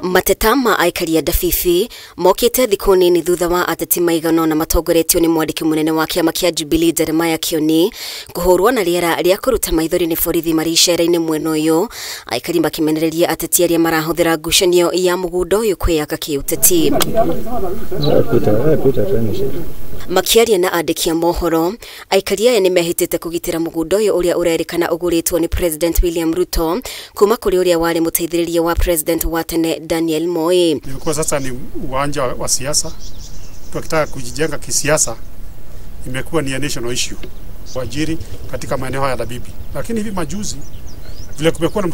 Mateta ma aikari a Dabibi mokite thiku nini thutha wa ateti maigana na matongoretio ni mwandiki munene wa kiama kia Jubilee Jeremiah Kioni kuhurwo na riera ria kuruta maithori ni borithi mari icera-ini mwena uyu, aikari makimenereria ateti aria marahuthira ngucanio ya mugundo uyu kwiyaka kiuteti. Makiaria na andiki a mohoro, aikari aya ni mehitite kugitira mugundo uyu uria urerikana uguritwo ni President William Ruto kuma kuri uria wale muteithiriria wa President wa tene Daniel Moi. Ilikuwa sasa ni uwanja wa siasa, tukitaka kujijenga kisiasa, imekuwa ni national issue wajiri katika maeneo ya Dabibi. Lakini hivi majuzi vile kumekuwa na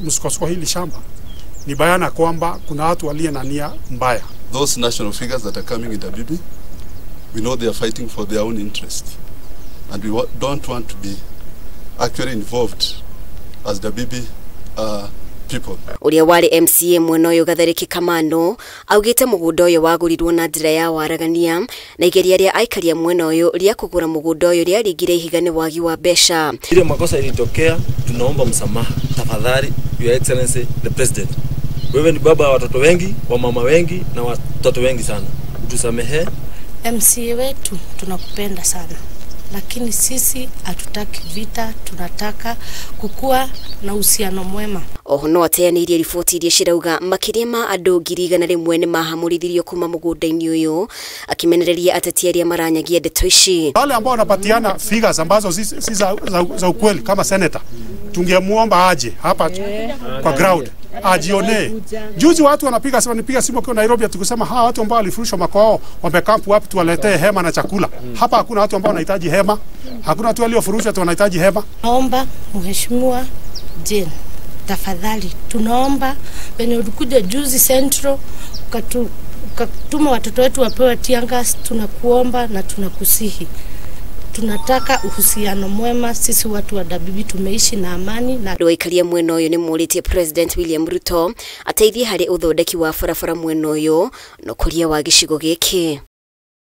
msukosuko hili shamba, ni bayana kwamba kuna watu walio na nia mbaya. Those national figures that are coming in Dabibi, we know they are fighting for their own interest, and we don't want to be actually involved as Dabibi people. Uria wari MCA mwena uyu Gathariki Kamano augite mugundo uyu wagurirwo na njira ya waragania na igeria ria aikari a mwena uyu ria kugura mugundo uyu ria ringire ihiga ni wagi wa besha. Ile makosa ilitokea, tunaomba msamaha tafadhali, Your Excellency the President. Wewe ni baba wa watoto wengi, wa mama wengi na watoto wengi sana. Utusamehe. MCA wetu tunakupenda sana, lakini sisi hatutaki vita, tunataka kukua na uhusiano mwema. Oho no ateanirie riboti iria cirauga makiria ma andu 100,000 ni mahamurithirio kuma mugunda-ini uyu, akimenereria ateti aria maranyagia ndeto ici. Wale ambao wanapatiana figures ambazo si za ukweli kama senator, tungemuomba aje hapa kwa ground ajione. Juzi watu wanapiga simu kwa Nairobi tukisema hawa watu ambao walifurushwa makwao wamekampu wapi, tuwaletee hema na chakula. Hapa hakuna watu ambao wanahitaji hema, hakuna watu waliofurushwa tu wanahitaji hema. Naomba mheshimiwa Jane, tafadhali tunaomba wenye ulikuja juzi Central ukatuma watoto wetu wapewe tiangas, tunakuomba na tunakusihi. Tunataka uhusiano mwema, sisi watu wa Dabibi tumeishi na amani. Na aikari mwena uyu ni muritie President William Ruto ateithie hari uthondeki wa barabara mwena uyu no kuria wa gicigo giki.